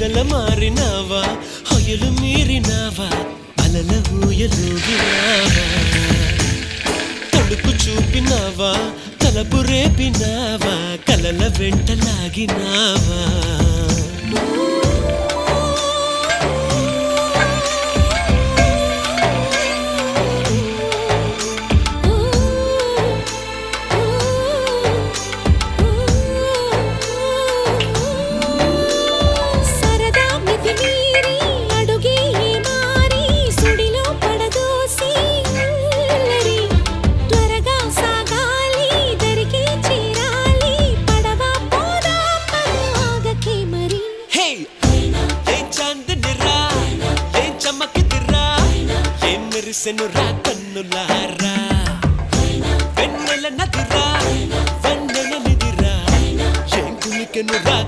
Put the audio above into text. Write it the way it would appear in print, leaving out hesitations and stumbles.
వరదల మారినావా హొయలు మీరినావా అలల ఊయలూగినావా తడుకు చూపినావా తలపు రేపినావా కలల వెంటలాగినావా మెరిసెనురా కన్నులారా వెన్నెల నదిరా వెన్నెల నిదిరా ఏం కులికెనురా